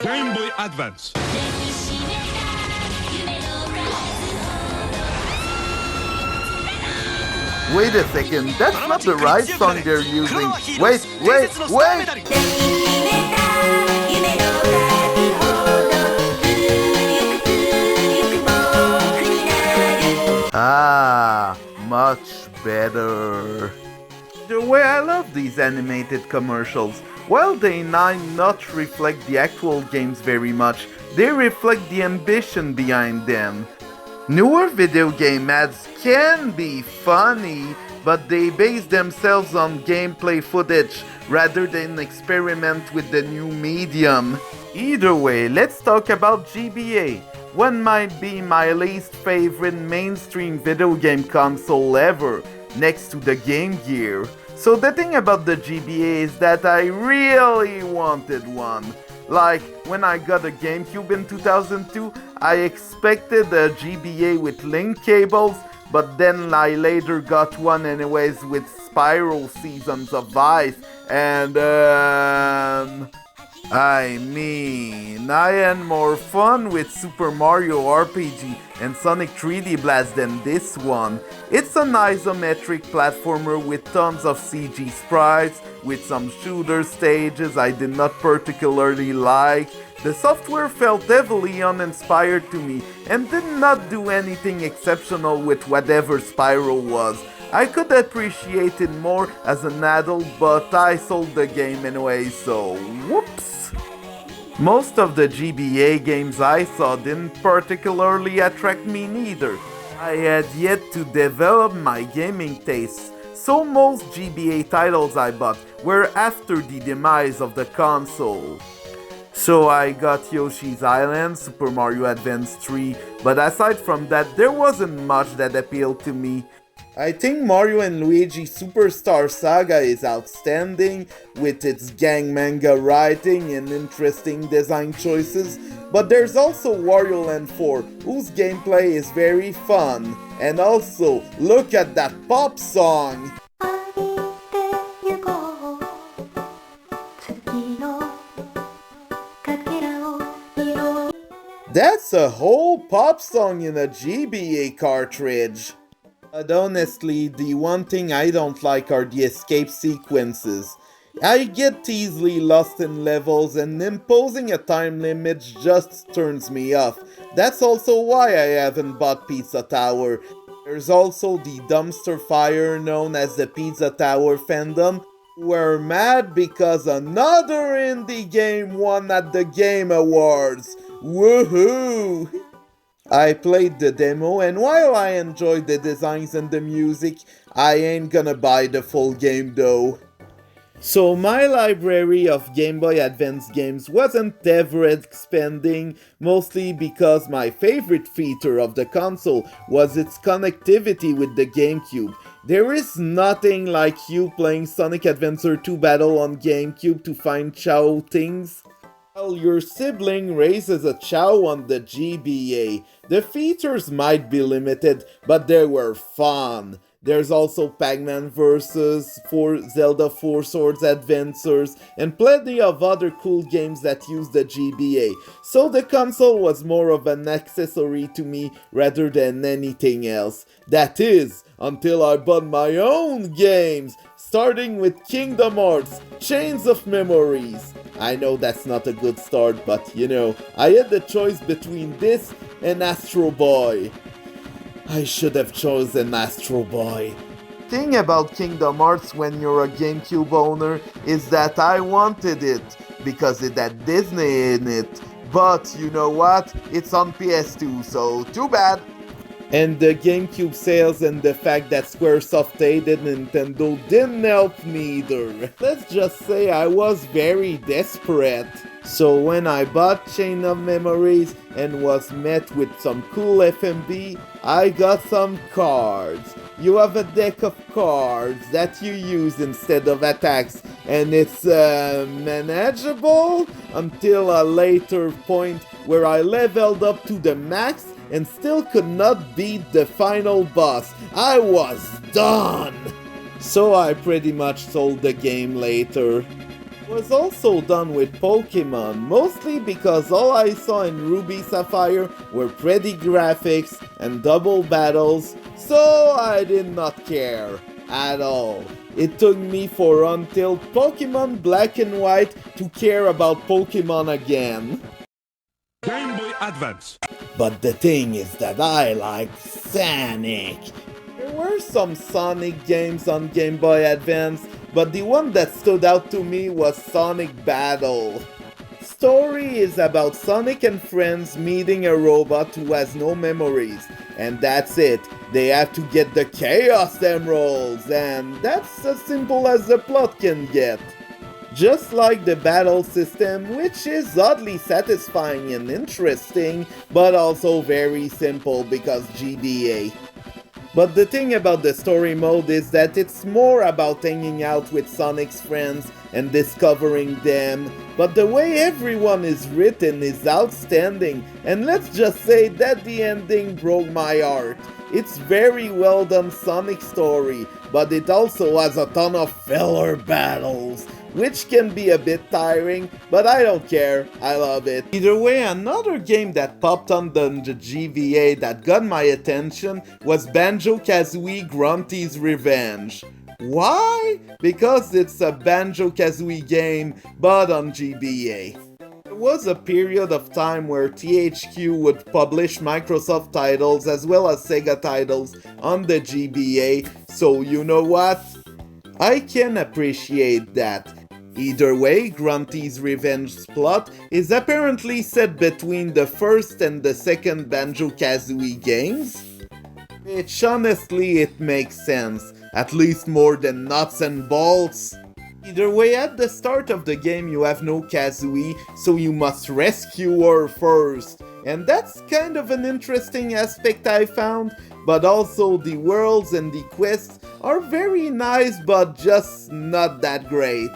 Game Boy Advance. Wait a second, that's not the right song they're using. Wait. Ah, much better. The way I love these animated commercials. While they might not reflect the actual games very much, they reflect the ambition behind them. Newer video game ads can be funny, but they base themselves on gameplay footage rather than experiment with the new medium. Either way, let's talk about GBA. One might be my least favorite mainstream video game console ever, next to the Game Gear. So the thing about the GBA is that I really wanted one. Like, when I got a GameCube in 2002, I expected a GBA with link cables, but then I later got one anyways with spiral seasons of ice, and I had more fun with Super Mario RPG and Sonic 3D Blast than this one. It's an isometric platformer with tons of CG sprites, with some shooter stages I did not particularly like. The software felt heavily uninspired to me and did not do anything exceptional with whatever Spyro was. I could appreciate it more as an adult, but I sold the game anyway, so whoops. Most of the GBA games I saw didn't particularly attract me neither. I had yet to develop my gaming tastes, so most GBA titles I bought were after the demise of the console. So I got Yoshi's Island, Super Mario Advance 3, but aside from that, there wasn't much that appealed to me. I think Mario & Luigi Superstar Saga is outstanding, with its gang manga writing and interesting design choices, but there's also Wario Land 4, whose gameplay is very fun. And also, look at that pop song! That's a whole pop song in a GBA cartridge! But honestly, the one thing I don't like are the escape sequences. I get easily lost in levels, and imposing a time limit just turns me off. That's also why I haven't bought Pizza Tower. There's also the dumpster fire known as the Pizza Tower fandom, who are mad because another indie game won at the Game Awards. Woohoo! I played the demo, and while I enjoyed the designs and the music, I ain't gonna buy the full game though. So my library of Game Boy Advance games wasn't ever expanding, mostly because my favorite feature of the console was its connectivity with the GameCube. There is nothing like you playing Sonic Adventure 2 Battle on GameCube to find Chao things. While your sibling raises a Chao on the GBA, the features might be limited, but they were fun. There's also Pac-Man vs. Zelda 4 Swords Adventures, and plenty of other cool games that use the GBA, so the console was more of an accessory to me rather than anything else. That is, until I bought my own games, starting with Kingdom Hearts, Chains of Memories. I know that's not a good start, but you know, I had the choice between this and Astro Boy. I should have chosen Astro Boy. Thing about Kingdom Hearts when you're a GameCube owner is that I wanted it because it had Disney in it. But you know what? It's on PS2, so too bad. And the GameCube sales and the fact that Squaresoft hated Nintendo didn't help me either. Let's just say I was very desperate. So when I bought Chain of Memories and was met with some cool FMB, I got some cards. You have a deck of cards that you use instead of attacks, and it's manageable until a later point where I leveled up to the max and still could not beat the final boss. I was done! So I pretty much sold the game later. Was also done with Pokemon, mostly because all I saw in Ruby Sapphire were pretty graphics and double battles, so I did not care at all. It took me for until Pokemon Black and White to care about Pokemon again. Game Boy Advance. But the thing is that I like Sonic. There were some Sonic games on Game Boy Advance, but the one that stood out to me was Sonic Battle. Story is about Sonic and friends meeting a robot who has no memories, and that's it. They have to get the Chaos Emeralds, and that's as simple as the plot can get. Just like the battle system, which is oddly satisfying and interesting, but also very simple because GBA. But the thing about the story mode is that it's more about hanging out with Sonic's friends and discovering them, but the way everyone is written is outstanding, and let's just say that the ending broke my heart. It's very well done Sonic story, but it also has a ton of filler battles, which can be a bit tiring, but I don't care, I love it. Either way, another game that popped on the GBA that got my attention was Banjo-Kazooie Grunty's Revenge. Why? Because it's a Banjo-Kazooie game, but on GBA. There was a period of time where THQ would publish Microsoft titles as well as Sega titles on the GBA, so you know what? I can appreciate that. Either way, Grunty's Revenge plot is apparently set between the first and the second Banjo-Kazooie games, which honestly it makes sense, at least more than nuts and bolts. Either way, at the start of the game you have no Kazooie, so you must rescue her first, and that's kind of an interesting aspect I found, but also the worlds and the quests are very nice but just not that great.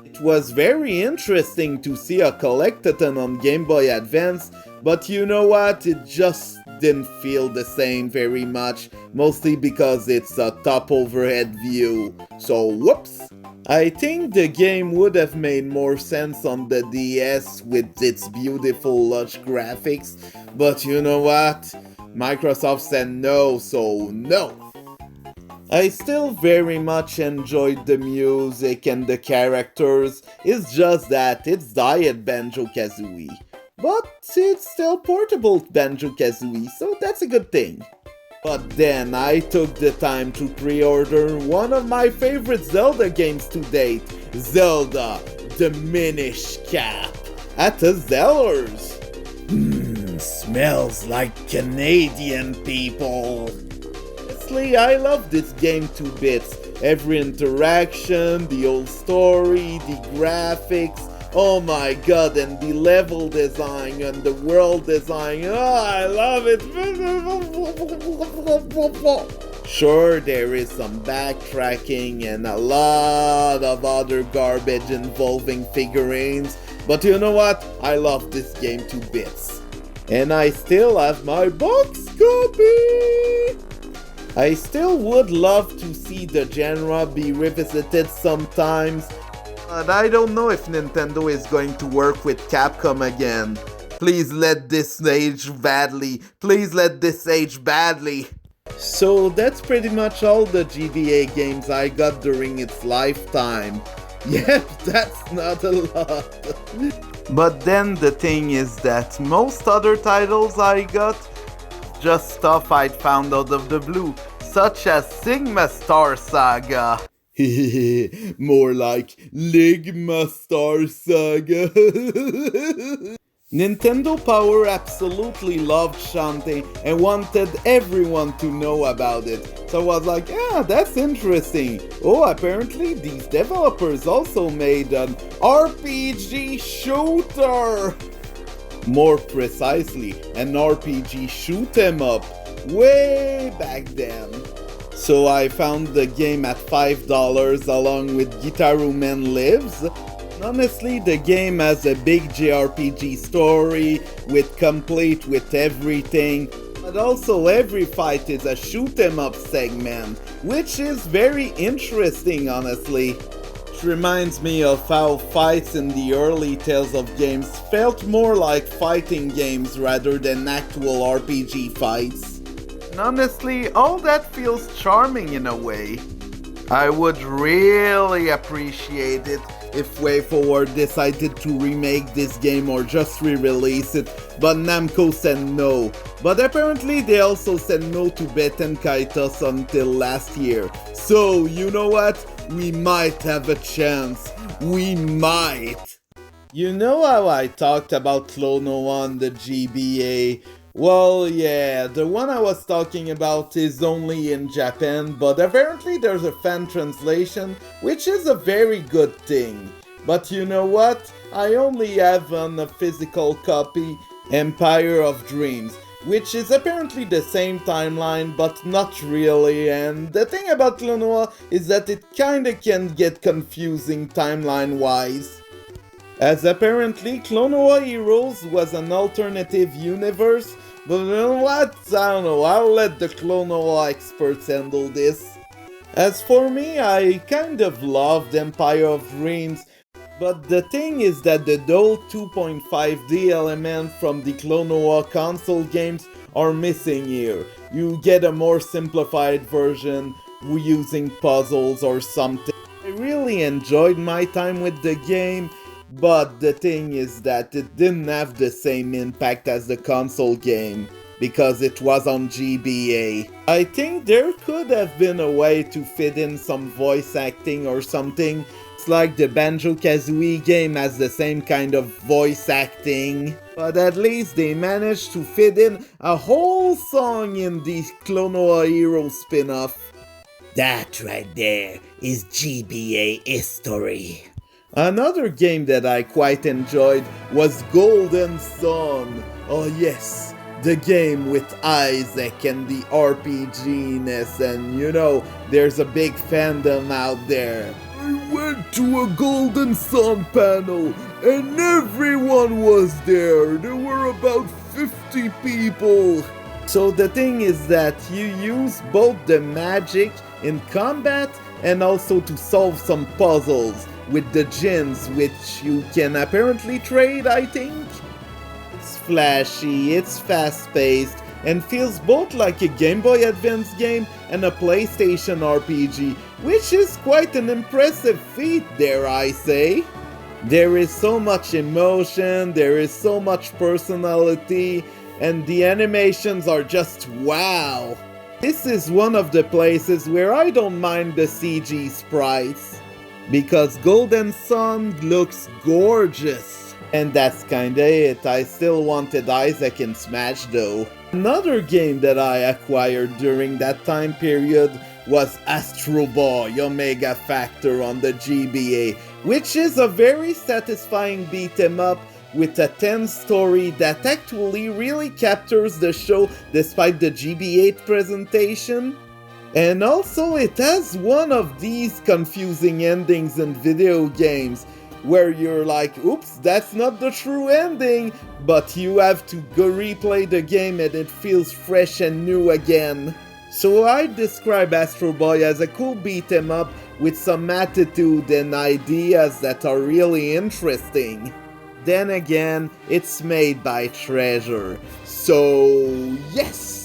It was very interesting to see a collectathon on Game Boy Advance, but you know what, it just didn't feel the same very much, mostly because it's a top overhead view, so whoops! I think the game would have made more sense on the DS with its beautiful lush graphics, but you know what? Microsoft said no, so no! I still very much enjoyed the music and the characters, it's just that it's Diet Banjo-Kazooie. But it's still portable Banjo-Kazooie, so that's a good thing. But then I took the time to pre-order one of my favorite Zelda games to date, Zelda The Minish Cap, at the Zellers. Smells like Canadian people. Honestly, I love this game to bits. Every interaction, the old story, the graphics, oh my god, and the level design and the world design, oh, I love it! Sure, there is some backtracking and a lot of other garbage involving figurines, but you know what? I love this game to bits. And I still have my box copy! I still would love to see the genre be revisited sometimes, but I don't know if Nintendo is going to work with Capcom again. Please let this age badly. Please let this age badly. So that's pretty much all the GBA games I got during its lifetime. Yep, that's not a lot. But then the thing is that most other titles I got, just stuff I'd found out of the blue, such as Sigma Star Saga. More like Ligma Star Saga. Nintendo Power absolutely loved Shantae and wanted everyone to know about it. So I was like, yeah, that's interesting. Oh, apparently these developers also made an RPG shooter. More precisely, an RPG shoot 'em up, way back then. So I found the game at $5 along with Guitar Man Lives. Honestly, the game has a big JRPG story, complete with everything, but also every fight is a shoot 'em up segment, which is very interesting honestly. It reminds me of how fights in the early Tales of games felt more like fighting games rather than actual RPG fights. And honestly, all that feels charming in a way. I would really appreciate it if WayForward decided to remake this game or just re-release it, but Namco said no. But apparently they also said no to Beten Kaitos until last year. So, you know what? We might have a chance. We might! You know how I talked about Klonoa on the GBA? Well, yeah, the one I was talking about is only in Japan, but apparently there's a fan translation, which is a very good thing. But you know what? I only have on a physical copy Empire of Dreams, which is apparently the same timeline, but not really, and the thing about Klonoa is that it kinda can get confusing timeline-wise. As apparently Klonoa Heroes was an alternative universe, but you know what? I don't know, I'll let the Klonoa experts handle this. As for me, I kind of loved Empire of Dreams, but the thing is that the dual 2.5D elements from the Klonoa console games are missing here. You get a more simplified version using puzzles or something. I really enjoyed my time with the game, but the thing is that it didn't have the same impact as the console game, because it was on GBA. I think there could have been a way to fit in some voice acting or something. It's like the Banjo-Kazooie game has the same kind of voice acting. But at least they managed to fit in a whole song in the Klonoa Heroes spin-off. That right there is GBA history. Another game that I quite enjoyed was Golden Sun. Oh yes, the game with Isaac and the RPG-ness, and you know, there's a big fandom out there. I went to a Golden Sun panel and everyone was there. There were about 50 people. So the thing is that you use both the magic in combat and also to solve some puzzles with the gens, which you can apparently trade, I think? It's flashy, it's fast-paced, and feels both like a Game Boy Advance game and a PlayStation RPG, which is quite an impressive feat, dare I say. There is so much emotion, there is so much personality, and the animations are just wow. This is one of the places where I don't mind the CG sprites, because Golden Sun looks gorgeous. And that's kinda it. I still wanted Isaac in Smash though. Another game that I acquired during that time period was Astro Boy Omega Factor on the GBA, which is a very satisfying beat-em-up with a tense story that actually really captures the show despite the GBA presentation. And also it has one of these confusing endings in video games, where you're like, oops, that's not the true ending, but you have to go replay the game and it feels fresh and new again. So I'd describe Astro Boy as a cool beat-em-up with some attitude and ideas that are really interesting. Then again, it's made by Treasure, so yes!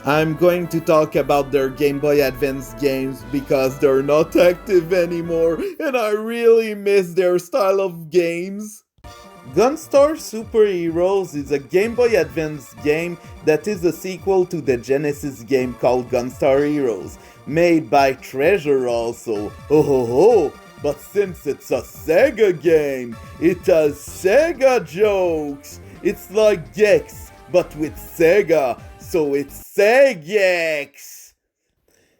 I'm going to talk about their Game Boy Advance games because they're not active anymore and I really miss their style of games. Gunstar Super Heroes is a Game Boy Advance game that is a sequel to the Genesis game called Gunstar Heroes, made by Treasure also. Oh ho ho! But since it's a Sega game, it has Sega jokes! It's like Gex, but with Sega, so it's Segex!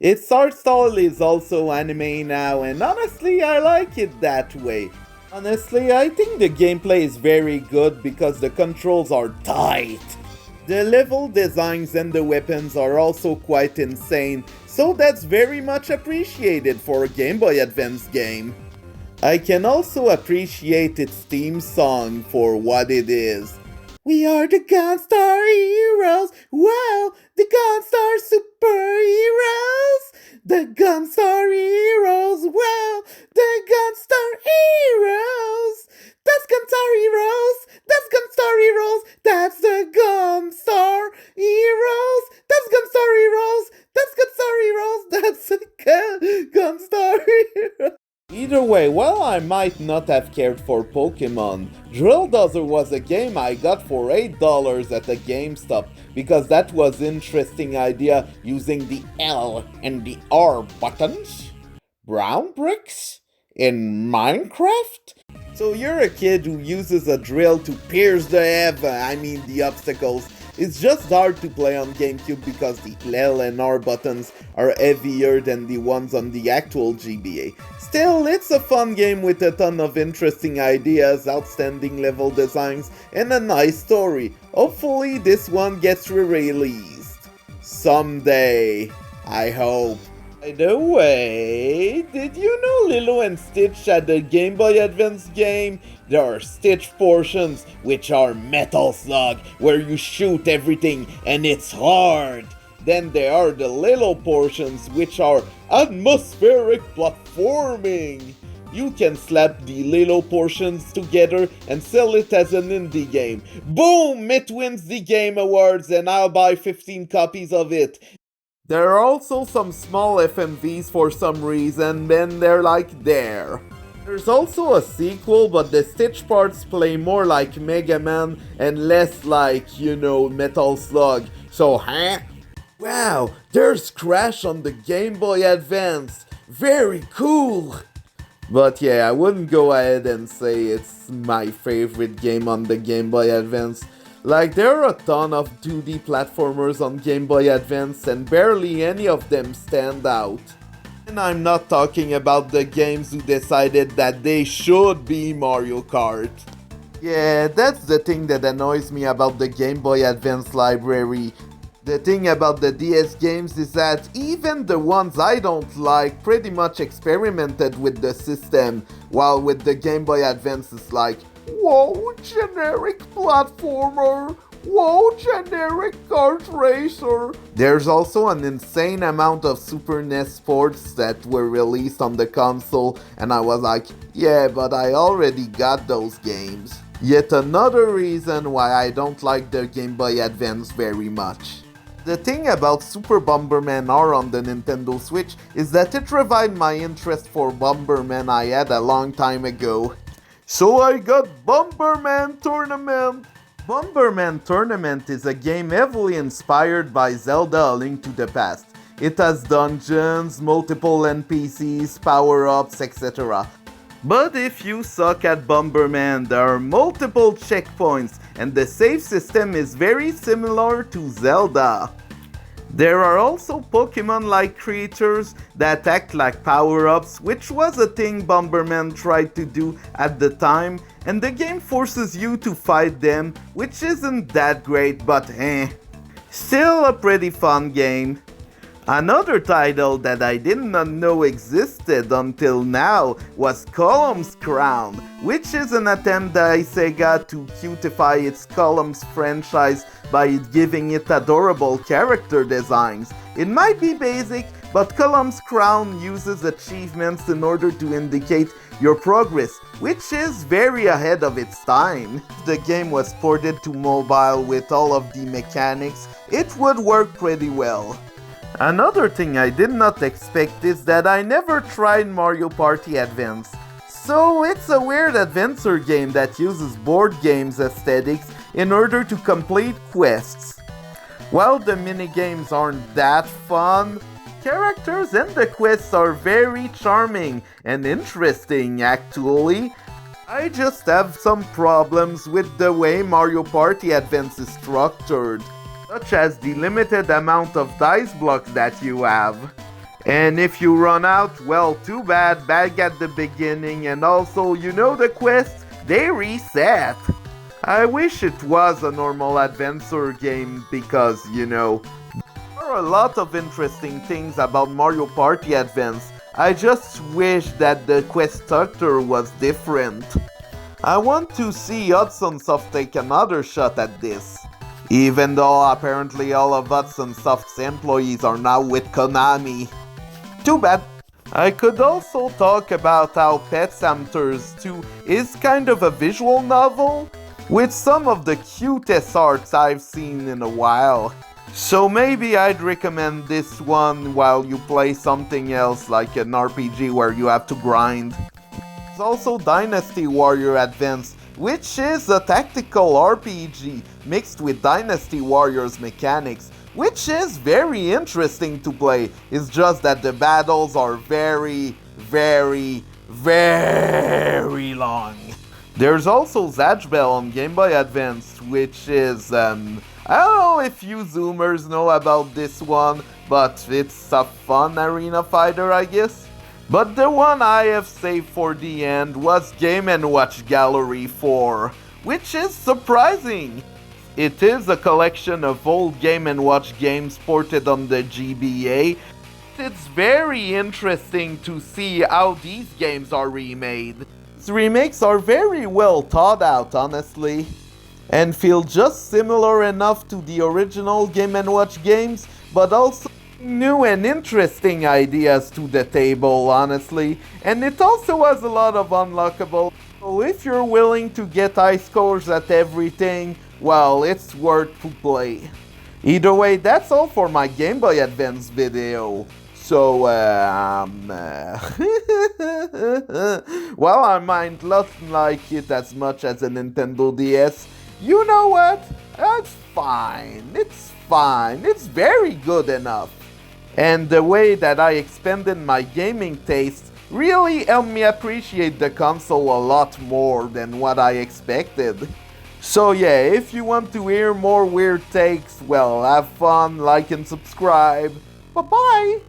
Its art style is also anime now, and honestly I like it that way. Honestly, I think the gameplay is very good because the controls are tight. The level designs and the weapons are also quite insane, so that's very much appreciated for a Game Boy Advance game. I can also appreciate its theme song for what it is. We are the Gunstar Heroes! Wow! The Gunstar Superheroes! The Gunstar Heroes, wow, the Gunstar Heroes. That's Gunstar Heroes, that's Gunstar Heroes, that's the Gunstar Heroes, that's Gunstar Heroes, that's Gunstar Heroes, that's the Gunstar Heroes. Either way, while I might not have cared for Pokemon, Drill Dozer was a game I got for $8 at a GameStop because that was interesting idea using the L and the R buttons. Brown bricks? In Minecraft? So you're a kid who uses a drill to pierce the obstacles. It's just hard to play on GameCube because the L and R buttons are heavier than the ones on the actual GBA. Still, it's a fun game with a ton of interesting ideas, outstanding level designs, and a nice story. Hopefully this one gets re-released. Someday, I hope. By the way, did you know Lilo and Stitch had a Game Boy Advance game? There are Stitch portions, which are Metal Slug, where you shoot everything and it's hard. Then there are the Lilo portions, which are atmospheric platforming. You can slap the Lilo portions together and sell it as an indie game. Boom! It wins the Game Awards and I'll buy 15 copies of it. There are also some small FMVs for some reason, and they're like there. There's also a sequel, but the Stitch parts play more like Mega Man and less like, Metal Slug. So, huh? Wow, there's Crash on the Game Boy Advance. Very cool! But yeah, I wouldn't go ahead and say it's my favorite game on the Game Boy Advance. Like, there are a ton of 2D platformers on Game Boy Advance and barely any of them stand out. And I'm not talking about the games who decided that they should be Mario Kart. Yeah, that's the thing that annoys me about the Game Boy Advance library. The thing about the DS games is that even the ones I don't like pretty much experimented with the system, while with the Game Boy Advance it's like, whoa, generic platformer! Whoa, generic kart racer! There's also an insane amount of Super NES sports that were released on the console, and I was like, yeah, but I already got those games. Yet another reason why I don't like the Game Boy Advance very much. The thing about Super Bomberman R on the Nintendo Switch is that it revived my interest for Bomberman I had a long time ago. So I got Bomberman Tournament! Bomberman Tournament is a game heavily inspired by Zelda A Link to the Past. It has dungeons, multiple NPCs, power-ups, etc. But if you suck at Bomberman, there are multiple checkpoints, and the save system is very similar to Zelda. There are also Pokemon-like creatures that act like power-ups, which was a thing Bomberman tried to do at the time, and the game forces you to fight them, which isn't that great, but still a pretty fun game. Another title that I did not know existed until now was Columns Crown, which is an attempt by Sega to cutify its Columns franchise by giving it adorable character designs. It might be basic, but Columns Crown uses achievements in order to indicate your progress, which is very ahead of its time. If the game was ported to mobile with all of the mechanics, it would work pretty well. Another thing I did not expect is that I never tried Mario Party Advance. So it's a weird adventure game that uses board games aesthetics in order to complete quests. While the minigames aren't that fun, characters and the quests are very charming and interesting actually. I just have some problems with the way Mario Party Advance is structured, such as the limited amount of dice blocks that you have. And if you run out, well, too bad, back at the beginning, and also, the quests, they reset. I wish it was a normal adventure game because, there are a lot of interesting things about Mario Party Advance. I just wish that the quest structure was different. I want to see Hudson Soft take another shot at this. Even though apparently all of Hudson Soft's employees are now with Konami. Too bad. I could also talk about how Pet Samters 2 is kind of a visual novel, with some of the cutest arts I've seen in a while. So maybe I'd recommend this one while you play something else like an RPG where you have to grind. There's also Dynasty Warrior Advance, which is a tactical RPG mixed with Dynasty Warriors mechanics, which is very interesting to play. It's just that the battles are very, very, very long. There's also Zatchbell on Game Boy Advance, which is, I don't know if you Zoomers know about this one, but it's a fun arena fighter, I guess. But the one I have saved for the end was Game & Watch Gallery 4, which is surprising. It is a collection of old Game & Watch games ported on the GBA. It's very interesting to see how these games are remade. These remakes are very well thought out, honestly, and feel just similar enough to the original Game & Watch games, but also new and interesting ideas to the table, honestly, and it also has a lot of unlockable, so if you're willing to get high scores at everything, well, it's worth to play. Either way, that's all for my Game Boy Advance video. So, well, I might not like it as much as a Nintendo DS. You know what? That's fine. It's fine. It's very good enough. And the way that I expanded my gaming taste really helped me appreciate the console a lot more than what I expected. So yeah, if you want to hear more weird takes, well, have fun, like and subscribe. Bye-bye!